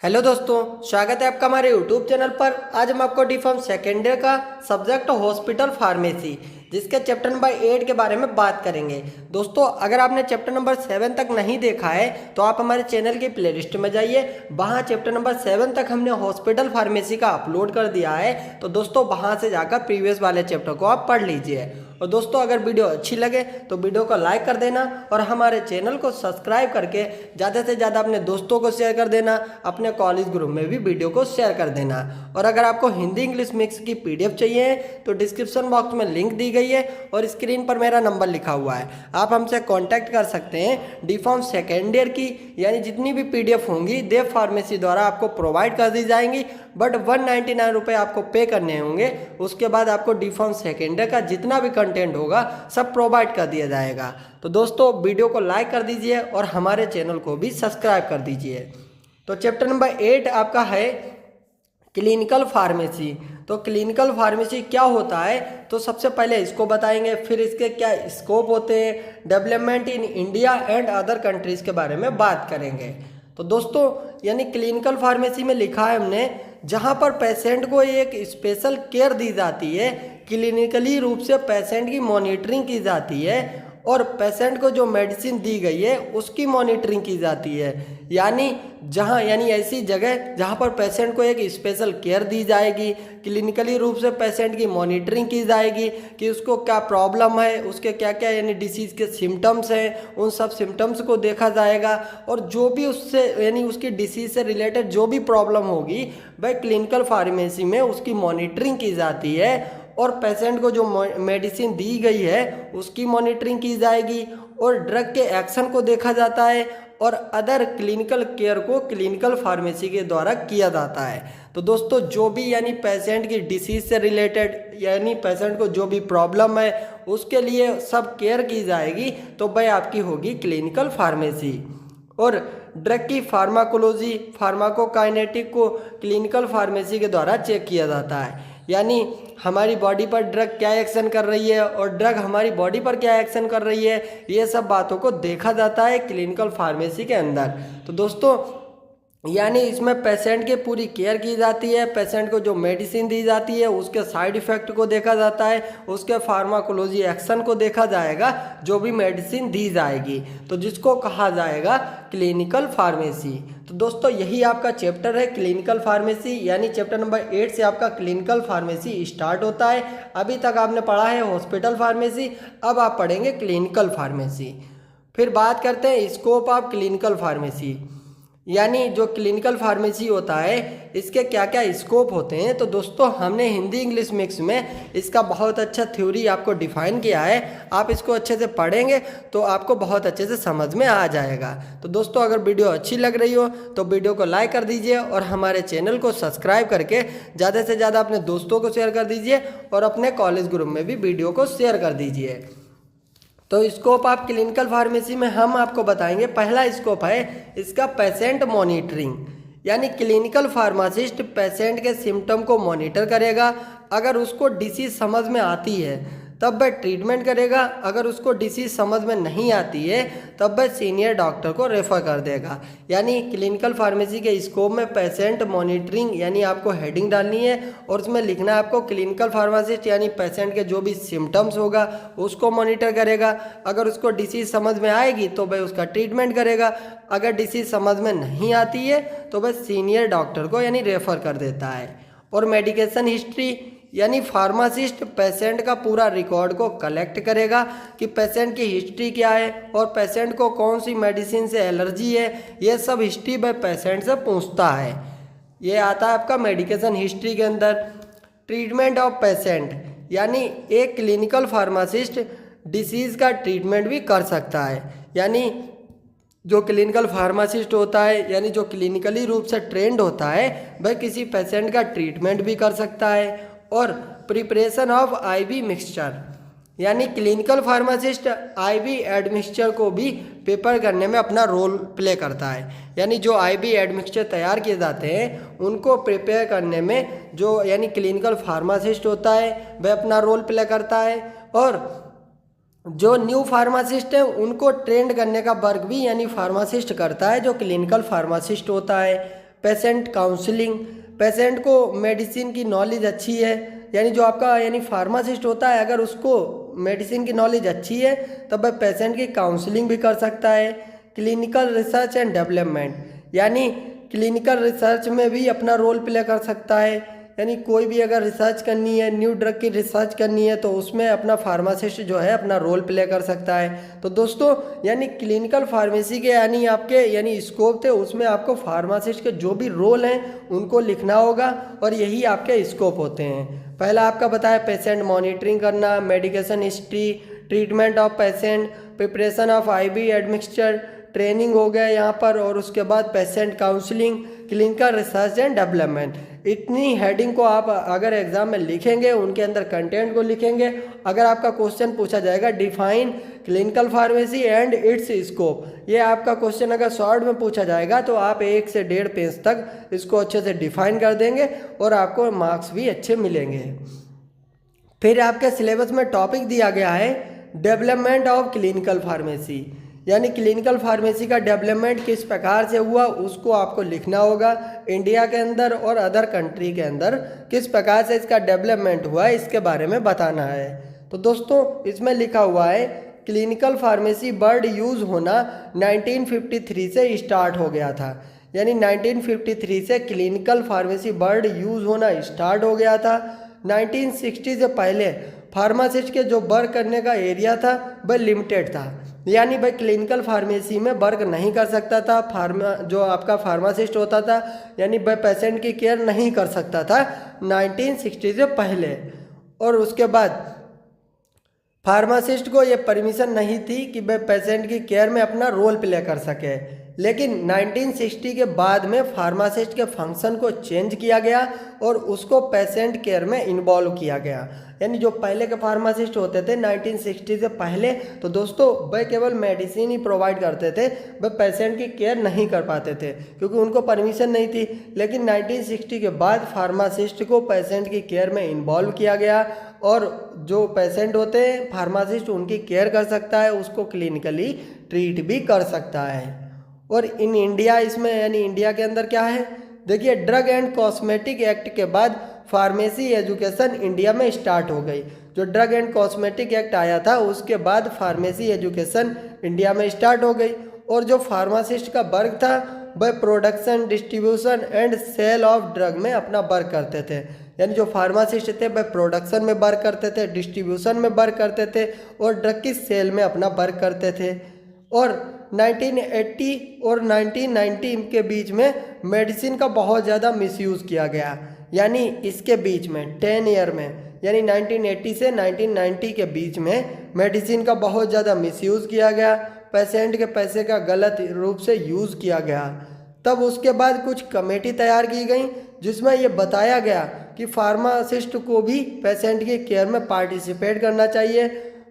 Hello दोस्तों, स्वागत है आपका हमारे यूट्यूब चैनल पर। आज हम आपको डी फार्म सेकेंड ईयर का सब्जेक्ट हॉस्पिटल फार्मेसी जिसके चैप्टर नंबर 8 के बारे में बात करेंगे। दोस्तों, अगर आपने चैप्टर नंबर 7 तक नहीं देखा है तो आप हमारे चैनल की प्लेलिस्ट में जाइए, वहाँ चैप्टर नंबर 7 तक हमने हॉस्पिटल फार्मेसी का अपलोड कर दिया है। तो दोस्तों, वहाँ से जाकर प्रीवियस वाले चैप्टर को आप पढ़ लीजिए। और दोस्तों, अगर वीडियो अच्छी लगे तो वीडियो को लाइक कर देना और हमारे चैनल को सब्सक्राइब करके ज़्यादा से ज़्यादा अपने दोस्तों को शेयर कर देना, अपने कॉलेज ग्रुप में भी वीडियो को शेयर कर देना। और अगर आपको हिंदी इंग्लिश मिक्स की पीडीएफ चाहिए तो डिस्क्रिप्शन बॉक्स में लिंक दी गई है और स्क्रीन पर मेरा नंबर लिखा हुआ है, आप हमसे कॉन्टैक्ट कर सकते हैं। डी फार्म सेकेंड ईयर की यानी जितनी भी पीडीएफ होंगी देव फार्मेसी द्वारा आपको प्रोवाइड कर दी जाएंगी, बट 199 रुपये आपको पे करने होंगे। उसके बाद आपको डी फार्म सेकेंड ईयर का जितना भी कंटेंट होगा सब प्रोवाइड कर दिया जाएगा। तो दोस्तों, वीडियो को लाइक कर दीजिए और हमारे चैनल को भी सब्सक्राइब कर दीजिए। तो चैप्टर नंबर 8 आपका है क्लिनिकल फार्मेसी। तो क्लिनिकल फार्मेसी क्या होता है, तो सबसे पहले इसको बताएंगे, फिर इसके क्या स्कोप होते हैं, development in India and other countries के बारे में बात करेंगे। तो दोस्तों, यानी क्लिनिकल फार्मेसी में लिखा है हमने जहाँ पर पेशेंट को एक स्पेशल केयर दी जाती है, क्लिनिकली रूप से पेशेंट की मॉनिटरिंग की जाती है और पेशेंट को जो मेडिसिन दी गई है उसकी मॉनिटरिंग की जाती है। यानी ऐसी जगह जहाँ पर पेशेंट को एक स्पेशल केयर दी जाएगी, क्लिनिकली रूप से पेशेंट की मॉनिटरिंग की जाएगी कि उसको क्या प्रॉब्लम है, उसके क्या क्या यानी डिसीज़ के सिम्टम्स हैं, उन सब सिम्टम्स को देखा जाएगा और जो भी उससे यानी उसकी डिसीज़ से रिलेटेड जो भी प्रॉब्लम होगी वह क्लिनिकल फार्मेसी में उसकी मॉनिटरिंग की जाती है और पेशेंट को जो मेडिसिन दी गई है उसकी मॉनिटरिंग की जाएगी और ड्रग के एक्शन को देखा जाता है और अदर क्लिनिकल केयर को क्लिनिकल फार्मेसी के द्वारा किया जाता है। तो दोस्तों, जो भी यानी पेशेंट की डिसीज़ से रिलेटेड यानी पेशेंट को जो भी प्रॉब्लम है उसके लिए सब केयर की जाएगी, तो वह आपकी होगी क्लिनिकल फार्मेसी। और ड्रग की फार्माकोलॉजी फार्माकोकाइनेटिक को क्लिनिकल फार्मेसी के द्वारा चेक किया जाता है, यानी हमारी बॉडी पर ड्रग क्या एक्शन कर रही है और ड्रग हमारी बॉडी पर क्या एक्शन कर रही है, ये सब बातों को देखा जाता है क्लिनिकल फार्मेसी के अंदर। तो दोस्तों, यानी इसमें पेशेंट की पूरी केयर की जाती है, पेशेंट को जो मेडिसिन दी जाती है उसके साइड इफ़ेक्ट को देखा जाता है, उसके फार्माकोलॉजी एक्शन को देखा जाएगा जो भी मेडिसिन दी जाएगी, तो जिसको कहा जाएगा क्लिनिकल फार्मेसी। तो दोस्तों, यही आपका चैप्टर है क्लिनिकल फार्मेसी, यानी चैप्टर नंबर 8 से आपका क्लिनिकल फार्मेसी स्टार्ट होता है। अभी तक आपने पढ़ा है हॉस्पिटल फार्मेसी, अब आप पढ़ेंगे क्लिनिकल फार्मेसी। फिर बात करते हैं स्कोप ऑफ क्लिनिकल फार्मेसी, यानी जो क्लिनिकल फार्मेसी होता है इसके क्या क्या स्कोप होते हैं। तो दोस्तों, हमने हिंदी इंग्लिश मिक्स में इसका बहुत अच्छा थ्योरी आपको डिफाइन किया है, आप इसको अच्छे से पढ़ेंगे तो आपको बहुत अच्छे से समझ में आ जाएगा। तो दोस्तों, अगर वीडियो अच्छी लग रही हो तो वीडियो को लाइक कर दीजिए और हमारे चैनल को सब्सक्राइब करके ज़्यादा से ज़्यादा अपने दोस्तों को शेयर कर दीजिए और अपने कॉलेज ग्रुप में भी वीडियो को शेयर कर दीजिए। तो स्कोप ऑफ क्लिनिकल फार्मेसी में हम आपको बताएंगे, पहला स्कोप है इसका पेशेंट मॉनिटरिंग, यानी क्लिनिकल फार्मासिस्ट पेशेंट के सिम्टम को मॉनिटर करेगा। अगर उसको डिसीज समझ में आती है तब वह ट्रीटमेंट करेगा, अगर उसको डिसीज समझ में नहीं आती है तब वह सीनियर डॉक्टर को रेफ़र कर देगा। यानी क्लिनिकल फार्मेसी के स्कोप में पेशेंट मॉनिटरिंग यानी आपको हेडिंग डालनी है और उसमें लिखना है आपको क्लिनिकल फार्मासिस्ट, यानी पेशेंट के जो भी सिम्टम्स होगा उसको मॉनिटर करेगा। अगर उसको डिसीज समझ में आएगी तो वह उसका ट्रीटमेंट करेगा, अगर डिसीज समझ में नहीं आती है तो वह सीनियर डॉक्टर को यानी रेफ़र कर देता है। और मेडिकेशन हिस्ट्री, यानी फार्मासिस्ट पेशेंट का पूरा रिकॉर्ड को कलेक्ट करेगा कि पेशेंट की हिस्ट्री क्या है और पेशेंट को कौन सी मेडिसिन से एलर्जी है, ये सब हिस्ट्री वह पेशेंट से पूछता है। ये आता है आपका मेडिकेशन हिस्ट्री के अंदर। ट्रीटमेंट ऑफ पेशेंट, यानी एक क्लिनिकल फार्मासिस्ट डिसीज़ का ट्रीटमेंट भी कर सकता है, यानी जो क्लिनिकल फार्मासिस्ट होता है यानी जो क्लिनिकली रूप से ट्रेंड होता है वह किसी पेशेंट का ट्रीटमेंट भी कर सकता है। और प्रिपरेशन ऑफ आईवी मिक्सचर, यानी क्लिनिकल फार्मासिस्ट आईवी एडमिक्सचर को भी प्रिपेयर करने में अपना रोल प्ले करता है, यानी जो आईवी एडमिक्सचर तैयार किए जाते हैं उनको प्रिपेयर करने में जो यानी क्लिनिकल फार्मासिस्ट होता है वह अपना रोल प्ले करता है। और जो न्यू फार्मासिस्ट है उनको ट्रेंड करने का वर्क भी यानी फार्मासिस्ट करता है, जो क्लिनिकल फार्मासिस्ट होता है। पेशेंट काउंसलिंग, पेशेंट को मेडिसिन की नॉलेज अच्छी है, यानी जो आपका यानी फार्मासिस्ट होता है अगर उसको मेडिसिन की नॉलेज अच्छी है तब वह पेशेंट की काउंसलिंग भी कर सकता है। क्लिनिकल रिसर्च एंड डेवलपमेंट, यानी क्लिनिकल रिसर्च में भी अपना रोल प्ले कर सकता है, यानी कोई भी अगर रिसर्च करनी है, न्यू ड्रग की रिसर्च करनी है तो उसमें अपना फार्मासिस्ट जो है अपना रोल प्ले कर सकता है। तो दोस्तों यानी क्लिनिकल फार्मेसी के यानी आपके यानी स्कोप थे, उसमें आपको फार्मासिस्ट के जो भी रोल हैं उनको लिखना होगा और यही आपके स्कोप होते हैं। पहला आपका बताया पेशेंट मॉनिटरिंग करना, medication history, treatment of patient, preparation of IV admixture, training हो गया यहाँ पर, और उसके बाद patient counselling, clinical research and development. इतनी हेडिंग को आप अगर एग्जाम में लिखेंगे, उनके अंदर कंटेंट को लिखेंगे, अगर आपका क्वेश्चन पूछा जाएगा define clinical pharmacy and it's scope, ये आपका क्वेश्चन अगर शॉर्ट में पूछा जाएगा तो आप 1 से 1.5 पेज तक इसको अच्छे से डिफाइन कर देंगे और आपको मार्क्स भी अच्छे मिलेंगे। फिर आपके सिलेबस में टॉपिक दिया गया है डेवलपमेंट ऑफ क्लिनिकल फार्मेसी, यानी क्लिनिकल फार्मेसी का डेवलपमेंट किस प्रकार से हुआ उसको आपको लिखना होगा। इंडिया के अंदर और अदर कंट्री के अंदर किस प्रकार से इसका डेवलपमेंट हुआ इसके बारे में बताना है। तो दोस्तों इसमें लिखा हुआ है क्लिनिकल फार्मेसी वर्ड यूज़ होना 1953 से स्टार्ट हो गया था, यानी 1953 से क्लिनिकल फार्मेसी वर्ड यूज़ होना स्टार्ट हो गया था। 1960 से पहले फार्मासिस्ट के जो वर्क करने का एरिया था वह लिमिटेड था, यानी भाई क्लिनिकल फार्मेसी में वर्क नहीं कर सकता था जो आपका फार्मासिस्ट होता था, यानी भाई पेशेंट की केयर नहीं कर सकता था 1960 से पहले। और उसके बाद फार्मासिस्ट को ये परमिशन नहीं थी कि वह पेशेंट की केयर में अपना रोल प्ले कर सके, लेकिन 1960 के बाद में फार्मासिस्ट के फंक्शन को चेंज किया गया और उसको पेशेंट केयर में इन्वॉल्व किया गया। यानी जो पहले के फार्मासिस्ट होते थे 1960 से पहले, तो दोस्तों वह केवल मेडिसिन ही प्रोवाइड करते थे, वह पेशेंट की केयर नहीं कर पाते थे क्योंकि उनको परमिशन नहीं थी। लेकिन 1960 के बाद फार्मासिस्ट को पेशेंट की केयर में इन्वॉल्व किया गया और जो पेशेंट होते हैं फार्मासिस्ट उनकी केयर कर सकता है, उसको क्लिनिकली ट्रीट भी कर सकता है। और इन इंडिया इसमें यानी इंडिया के अंदर क्या है, देखिए ड्रग एंड कॉस्मेटिक एक्ट के बाद फार्मेसी एजुकेशन इंडिया में स्टार्ट हो गई। जो ड्रग एंड कॉस्मेटिक एक्ट आया था उसके बाद फार्मेसी एजुकेशन इंडिया में स्टार्ट हो गई और जो फार्मासिस्ट का वर्क था वह production, distribution and sale of drug में अपना वर्क करते थे। यानी जो फार्मासिस्ट थे वह प्रोडक्शन में वर्क करते थे, डिस्ट्रीब्यूशन में वर्क करते थे और ड्रग की सेल में अपना वर्क करते थे। और 1980 और 1990 के बीच में मेडिसिन का बहुत ज़्यादा मिसयूज़ किया गया, यानी इसके बीच में 10 ईयर में यानी 1980 से 1990 के बीच में मेडिसिन का बहुत ज़्यादा मिसयूज़ किया गया, पेशेंट के पैसे का गलत रूप से यूज़ किया गया। तब उसके बाद कुछ कमेटी तैयार की गई जिसमें ये बताया गया कि फार्मासिस्ट को भी पेशेंट की केयर में पार्टिसिपेट करना चाहिए।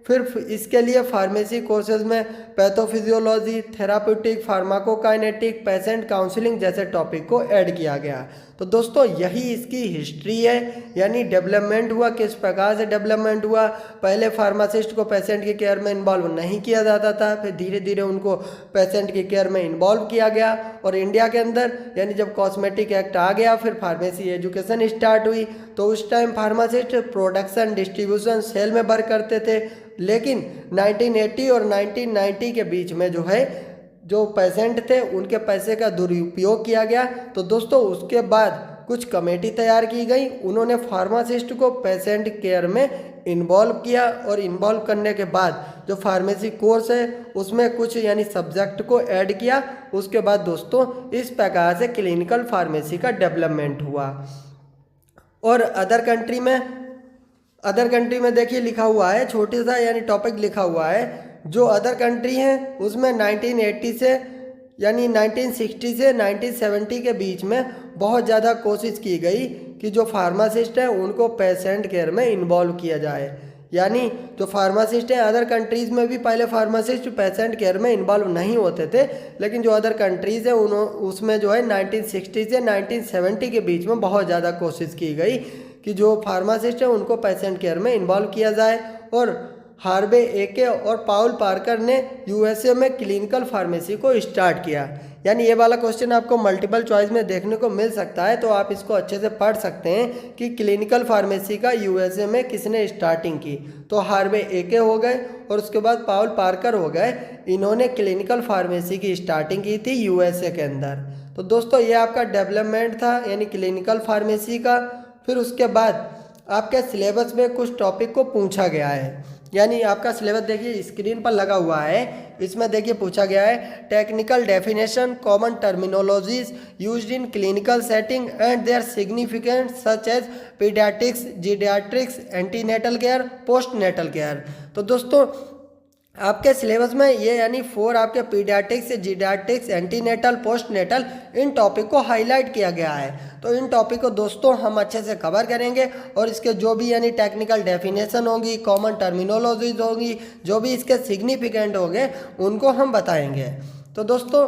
फिर इसके लिए फार्मेसी कोर्सेज में pathophysiology, therapeutic, pharmacokinetic, patient counselling जैसे टॉपिक को ऐड किया गया। तो दोस्तों यही इसकी हिस्ट्री है, यानी डेवलपमेंट हुआ, किस प्रकार से डेवलपमेंट हुआ। पहले फार्मासिस्ट को पेशेंट की केयर में इन्वॉल्व नहीं किया जाता था, फिर धीरे धीरे उनको पेशेंट की केयर में इन्वॉल्व किया गया और इंडिया के अंदर यानी जब कॉस्मेटिक एक्ट आ गया फिर फार्मेसी एजुकेशन स्टार्ट हुई। तो उस time pharmacist production, distribution, sale में वर्क करते थे, लेकिन 1980 और 1990 के बीच में जो है जो पेशेंट थे उनके पैसे का दुरुपयोग किया गया। तो दोस्तों उसके बाद कुछ कमेटी तैयार की गई, उन्होंने फार्मासिस्ट को पेशेंट केयर में इन्वॉल्व किया और इन्वॉल्व करने के बाद जो फार्मेसी कोर्स है उसमें कुछ यानी सब्जेक्ट को ऐड किया। उसके बाद दोस्तों इस प्रकार से क्लिनिकल फार्मेसी का डेवलपमेंट हुआ। और अदर कंट्री में देखिए लिखा हुआ है, छोटी सा यानी टॉपिक लिखा हुआ है, जो अदर कंट्री हैं उसमें 1980 से यानी 1960 से 1970 के बीच में बहुत ज़्यादा कोशिश की गई कि जो फार्मासिस्ट हैं उनको पेशेंट केयर में इन्वॉल्व किया जाए। यानी जो फार्मासिस्ट हैं अदर कंट्रीज़ में भी पहले फार्मासिस्ट पेशेंट केयर में इन्वॉल्व नहीं होते थे, लेकिन जो अदर कंट्रीज़ हैं उसमें जो है 1960 से 1970 के बीच में बहुत ज़्यादा कोशिश की गई कि जो फार्मासिस्ट हैं उनको पेशेंट केयर में इन्वॉल्व किया जाए। और हार्वे एके और पाउल पार्कर ने यूएसए में क्लिनिकल फार्मेसी को स्टार्ट किया। यानी ये वाला क्वेश्चन आपको मल्टीपल चॉइस में देखने को मिल सकता है, तो आप इसको अच्छे से पढ़ सकते हैं कि क्लिनिकल फार्मेसी का यूएसए में किसने स्टार्टिंग की। तो हार्वे एके हो गए और उसके बाद पाउल पार्कर हो गए, इन्होंने क्लिनिकल फार्मेसी की स्टार्टिंग की थी यूएसए के अंदर। तो दोस्तों ये आपका डेवलपमेंट था यानी क्लिनिकल फार्मेसी का। फिर उसके बाद आपके सिलेबस में कुछ टॉपिक को पूछा गया है, यानी आपका सिलेबस देखिए स्क्रीन पर लगा हुआ है, इसमें देखिए पूछा गया है technical definition, common terminologies used in clinical setting and their significance such as paediatrics, geriatrics, antenatal care, postnatal care. तो दोस्तों आपके सिलेबस में ये यानी 4 आपके paediatrics, geriatrics, antenatal, postnatal, इन टॉपिक को हाईलाइट किया गया है। तो इन टॉपिक को दोस्तों हम अच्छे से कवर करेंगे और इसके जो भी यानी टेक्निकल डेफिनेशन होगी, कॉमन टर्मिनोलॉजीज होगी, जो भी इसके सिग्निफिकेंट होंगे उनको हम बताएंगे। तो दोस्तों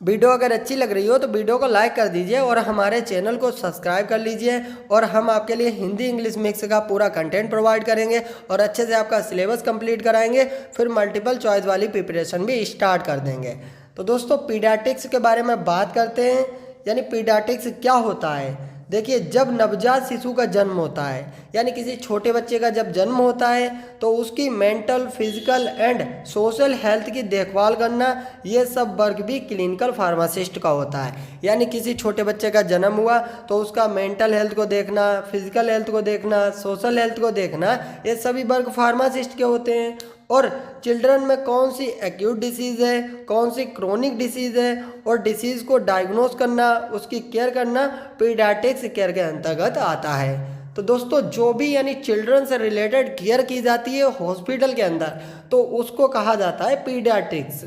वीडियो अगर अच्छी लग रही हो तो वीडियो को लाइक कर दीजिए और हमारे चैनल को सब्सक्राइब कर लीजिए, और हम आपके लिए हिंदी इंग्लिश मिक्स का पूरा कंटेंट प्रोवाइड करेंगे और अच्छे से आपका सिलेबस कंप्लीट कराएंगे। फिर मल्टीपल चॉइस वाली प्रिपरेशन भी स्टार्ट कर देंगे। तो दोस्तों पीडियाट्रिक्स के बारे में बात करते हैं, यानी पीडियाट्रिक्स क्या होता है। देखिए जब नवजात शिशु का जन्म होता है, यानी किसी छोटे बच्चे का जब जन्म होता है, तो उसकी mental, physical and social health की देखभाल करना, ये सब वर्क भी क्लिनिकल फार्मासिस्ट का होता है। यानी किसी छोटे बच्चे का जन्म हुआ तो उसका मेंटल हेल्थ को देखना, फिजिकल हेल्थ को देखना, सोशल हेल्थ को देखना, ये सभी वर्क फार्मासिस्ट के होते हैं। और चिल्ड्रन में कौन सी एक्यूट डिसीज़ है, कौन सी क्रोनिक डिसीज़ है, और डिसीज़ को डायग्नोस करना, उसकी केयर करना पीडियाट्रिक्स केयर के अंतर्गत आता है। तो दोस्तों जो भी यानी चिल्ड्रन से रिलेटेड केयर की जाती है हॉस्पिटल के अंदर, तो उसको कहा जाता है पीडियाट्रिक्स।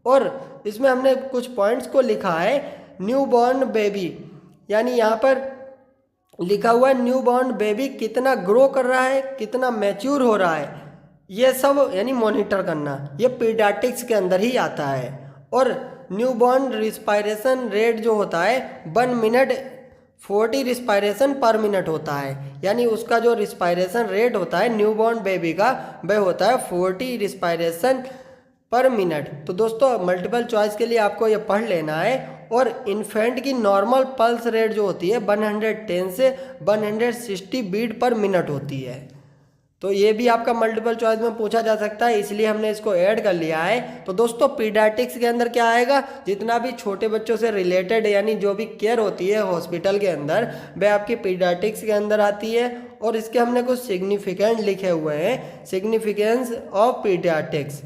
और इसमें हमने कुछ पॉइंट्स को लिखा है। न्यू बॉर्न बेबी, यानी यहाँ पर लिखा हुआ है न्यू बॉर्न बेबी कितना ग्रो कर रहा है, कितना मैच्योर हो रहा है, ये सब यानी मॉनिटर करना, ये पीडियाट्रिक्स के अंदर ही आता है। और न्यूबॉर्न रिस्पायरेशन रेट जो होता है 1 मिनट 40 रिस्पायरेशन पर मिनट होता है, यानी उसका जो रिस्पायरेशन रेट होता है न्यूबॉर्न बेबी का वह होता है 40 रिस्पायरेशन पर मिनट। तो दोस्तों मल्टीपल चॉइस के लिए आपको ये पढ़ लेना है। और इन्फेंट की नॉर्मल पल्स रेट जो होती है 110 से 160 बीट पर मिनट होती है। तो ये भी आपका मल्टीपल चॉइस में पूछा जा सकता है, इसलिए हमने इसको ऐड कर लिया है। तो दोस्तों पीडियाट्रिक्स के अंदर क्या आएगा, जितना भी छोटे बच्चों से रिलेटेड यानी जो भी केयर होती है हॉस्पिटल के अंदर, वह आपकी पीडियाट्रिक्स के अंदर आती है। और इसके हमने कुछ सिग्निफिकेंट लिखे हुए हैं, सिग्निफिकेंस ऑफ पीडियाट्रिक्स।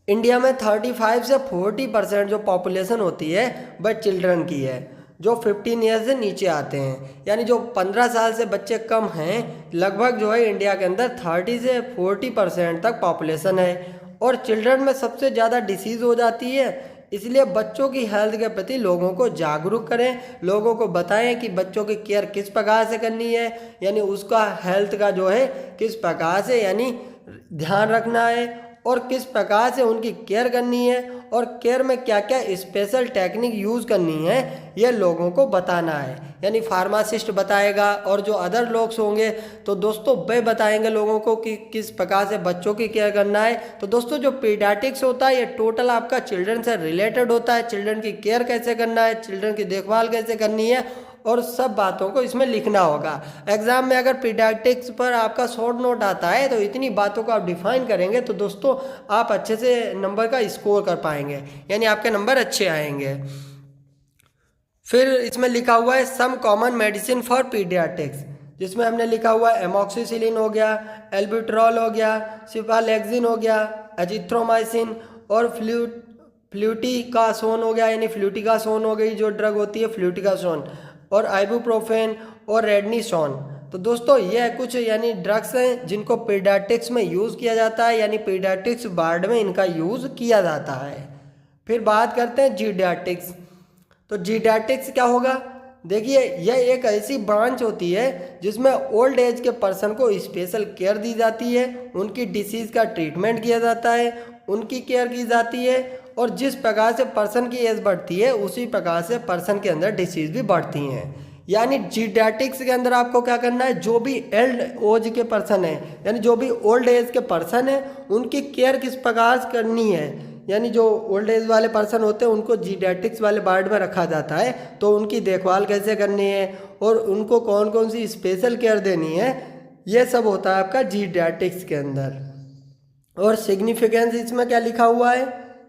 इंडिया में 35 से 40% जो पॉपुलेशन होती है वह चिल्ड्रन की है, जो 15 ईयर से नीचे आते हैं, यानी जो 15 साल से बच्चे कम हैं, लगभग जो है इंडिया के अंदर 30 से 40% तक पॉपुलेशन है। और चिल्ड्रन में सबसे ज़्यादा डिसीज़ हो जाती है, इसलिए बच्चों की हेल्थ के प्रति लोगों को जागरूक करें, लोगों को बताएं कि बच्चों की केयर किस प्रकार से करनी है, यानी उसका हेल्थ का जो है किस प्रकार से यानी ध्यान रखना है और किस प्रकार से उनकी केयर करनी है, और केयर में क्या क्या स्पेशल टेक्निक यूज़ करनी है, ये लोगों को बताना है। यानी फार्मासिस्ट बताएगा और जो अदर लोग होंगे तो दोस्तों वे बताएंगे लोगों को कि किस प्रकार से बच्चों की केयर करना है। तो दोस्तों जो पीडियाट्रिक्स होता है ये टोटल आपका चिल्ड्रन से रिलेटेड होता है, चिल्ड्रन की केयर कैसे करना है, चिल्ड्रन की देखभाल कैसे करनी है, और सब बातों को इसमें लिखना होगा। एग्जाम में अगर पीडियाट्रिक्स पर आपका शॉर्ट नोट आता है तो इतनी बातों को आप डिफाइन करेंगे तो दोस्तों आप अच्छे से नंबर का स्कोर कर पाएंगे, यानी आपके नंबर अच्छे आएंगे। फिर इसमें लिखा हुआ है some common medicine for paediatrics, जिसमें हमने लिखा हुआ है एमॉक्सिसिलिन हो गया, एल्बिट्रॉल हो गया, सिफालेक्सिन हो गया, एजिथ्रोमाइसिन और फ्लूटिकासोन हो गया, यानी फ्लूटिकासोन हो गई जो ड्रग होती है फ्लूटिकासोन, और आइबुप्रोफेन और रेडनिसोन। तो दोस्तों ये कुछ यानी ड्रग्स हैं जिनको पीडियाट्रिक्स में यूज़ किया जाता है, यानी पीडियाट्रिक्स वार्ड में इनका यूज़ किया जाता है। फिर बात करते हैं जीडियाट्रिक्स। तो जीडियाट्रिक्स क्या होगा, देखिए यह एक ऐसी ब्रांच होती है जिसमें ओल्ड एज के पर्सन को स्पेशल केयर दी जाती है, उनकी डिसीज़ का ट्रीटमेंट किया जाता है, उनकी केयर की जाती है, और जिस प्रकार से पर्सन की एज बढ़ती है उसी प्रकार से पर्सन के अंदर डिसीज़ भी बढ़ती हैं। यानी जीडियाटिक्स के अंदर आपको क्या करना है, जो भी एल्ड एज के पर्सन है यानी जो भी ओल्ड एज के पर्सन है उनकी केयर किस प्रकार से करनी है, यानी जो ओल्ड एज वाले पर्सन होते हैं उनको जीडियाटिक्स वाले वार्ड में रखा जाता है, तो उनकी देखभाल कैसे करनी है और उनको कौन कौन सी स्पेशल केयर देनी है, ये सब होता है आपका जीडियाटिक्स के अंदर। और सिग्निफिकेंस इसमें क्या लिखा हुआ है,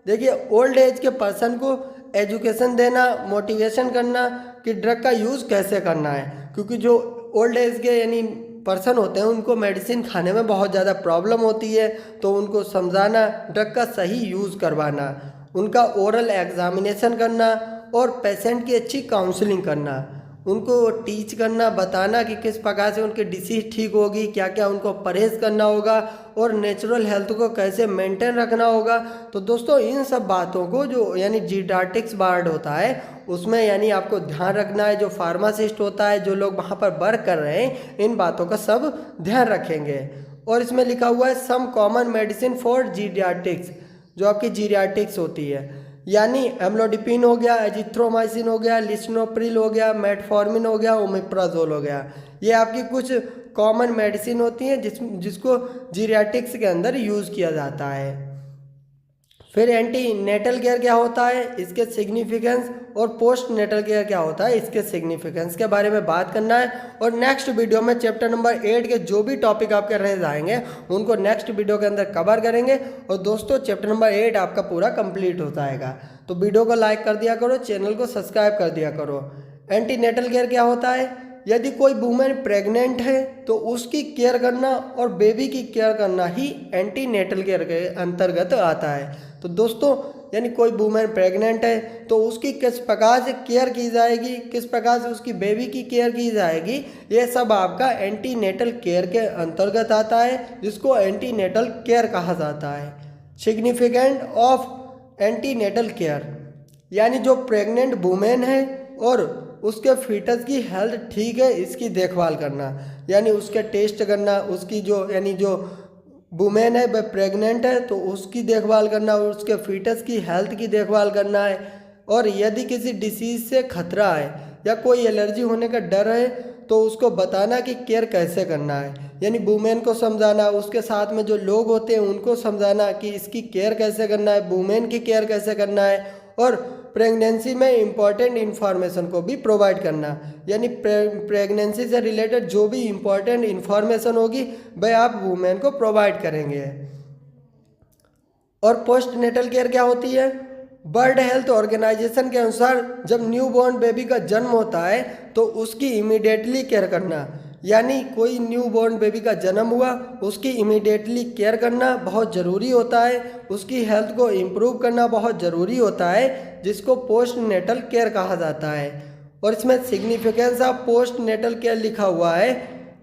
देखिए ओल्ड एज के पर्सन को एजुकेशन देना, मोटिवेशन करना कि ड्रग का यूज़ कैसे करना है, क्योंकि जो ओल्ड एज के यानी पर्सन होते हैं उनको मेडिसिन खाने में बहुत ज़्यादा प्रॉब्लम होती है, तो उनको समझाना, ड्रग का सही यूज़ करवाना, उनका ओरल एग्जामिनेशन करना और पेशेंट की अच्छी काउंसलिंग करना, उनको टीच करना, बताना कि किस प्रकार से उनकी डिसीज ठीक होगी, क्या क्या उनको परहेज करना होगा और नेचुरल हेल्थ को कैसे मेंटेन रखना होगा। तो दोस्तों इन सब बातों को जो यानी जीडियाटिक्स वार्ड होता है उसमें यानी आपको ध्यान रखना है, जो फार्मासिस्ट होता है, जो लोग वहाँ पर वर्क कर रहे हैं, इन बातों का सब ध्यान रखेंगे। और इसमें लिखा हुआ है सम कॉमन मेडिसिन फॉर जीडियाटिक्स, जो आपकी जीडियाटिक्स होती है, यानी एम्लोडिपिन हो गया, एजिथ्रोमाइसिन हो गया, लिसिनोप्रिल हो गया, मेटफॉर्मिन हो गया, ओमेप्राजोल हो गया, ये आपकी कुछ कॉमन मेडिसिन होती हैं जिसको जीडियाटिक्स के अंदर यूज़ किया जाता है। फिर एंटी नेटल केयर क्या होता है, इसके सिग्निफिकेंस, और पोस्ट नेटल केयर क्या होता है, इसके सिग्निफिकेंस के बारे में बात करना है। और नेक्स्ट वीडियो में चैप्टर नंबर 8 के जो भी टॉपिक आपके रह जाएंगे उनको नेक्स्ट वीडियो के अंदर कवर करेंगे। और दोस्तों चैप्टर नंबर 8 आपका पूरा कंप्लीट हो जाएगा, तो वीडियो को लाइक कर दिया करो, चैनल को सब्सक्राइब कर दिया करो। एंटी नेटल केयर क्या होता है, यदि कोई वुमेन प्रेग्नेंट है तो उसकी केयर करना और बेबी की केयर करना ही एंटी नेटल केयर के अंतर्गत आता है। तो दोस्तों यानी कोई वुमेन प्रेग्नेंट है तो उसकी किस प्रकार से केयर की जाएगी, किस प्रकार से उसकी बेबी की केयर की जाएगी, ये सब आपका एंटी नेटल केयर के अंतर्गत आता है, जिसको एंटी नेटल केयर कहा जाता है। Significant of antenatal care, यानी जो प्रेग्नेंट वुमेन है और उसके फीटस की हेल्थ ठीक है इसकी देखभाल करना, यानी उसके टेस्ट करना, उसकी जो यानी जो वुमेन है वह प्रेग्नेंट है तो उसकी देखभाल करना और उसके फीटस की हेल्थ की देखभाल करना है। और यदि किसी डिसीज़ से खतरा है या कोई एलर्जी होने का डर है तो उसको बताना कि केयर कैसे करना है, यानी वुमेन को समझाना, उसके साथ में जो लोग होते हैं उनको समझाना कि इसकी केयर कैसे करना है, वुमेन की केयर कैसे करना है, और प्रेगनेंसी में इम्पॉर्टेंट इन्फॉर्मेशन को भी प्रोवाइड करना, यानी प्रेगनेंसी से रिलेटेड जो भी इम्पॉर्टेंट इन्फॉर्मेशन होगी वह आप वुमेन को प्रोवाइड करेंगे। और पोस्ट नेटल केयर क्या होती है, वर्ल्ड हेल्थ ऑर्गेनाइजेशन के अनुसार जब न्यू बॉर्न बेबी का जन्म होता है तो उसकी इमीडिएटली केयर करना, यानी कोई न्यू बॉर्न बेबी का जन्म हुआ उसकी इमीडिएटली केयर करना बहुत ज़रूरी होता है, उसकी हेल्थ को इम्प्रूव करना बहुत ज़रूरी होता है, जिसको पोस्ट नेटल केयर कहा जाता है। और इसमें significance of postnatal care लिखा हुआ है,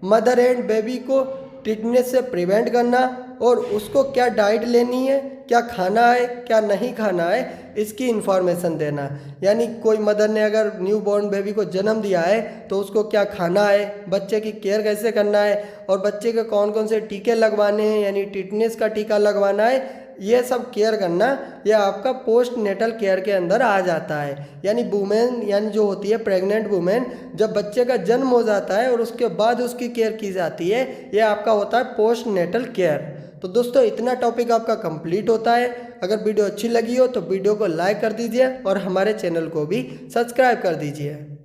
मदर एंड बेबी को टिटनेस से प्रिवेंट करना और उसको क्या डाइट लेनी है, क्या खाना है, क्या नहीं खाना है, इसकी इन्फॉर्मेशन देना, यानी कोई मदर ने अगर न्यू बॉर्न बेबी को जन्म दिया है तो उसको क्या खाना है, बच्चे की केयर कैसे करना है और बच्चे के कौन कौन से टीके लगवाने हैं, यानी टिटनेस का टीका लगवाना है, ये सब केयर करना, यह आपका पोस्ट नेटल केयर के अंदर आ जाता है। यानी वुमेन यानी जो होती है प्रेग्नेंट वुमेन, जब बच्चे का जन्म हो जाता है और उसके बाद उसकी केयर की जाती है, यह आपका होता है पोस्ट नेटल केयर। तो दोस्तों इतना टॉपिक आपका कंप्लीट होता है। अगर वीडियो अच्छी लगी हो तो वीडियो को लाइक कर दीजिए और हमारे चैनल को भी सब्सक्राइब कर दीजिए।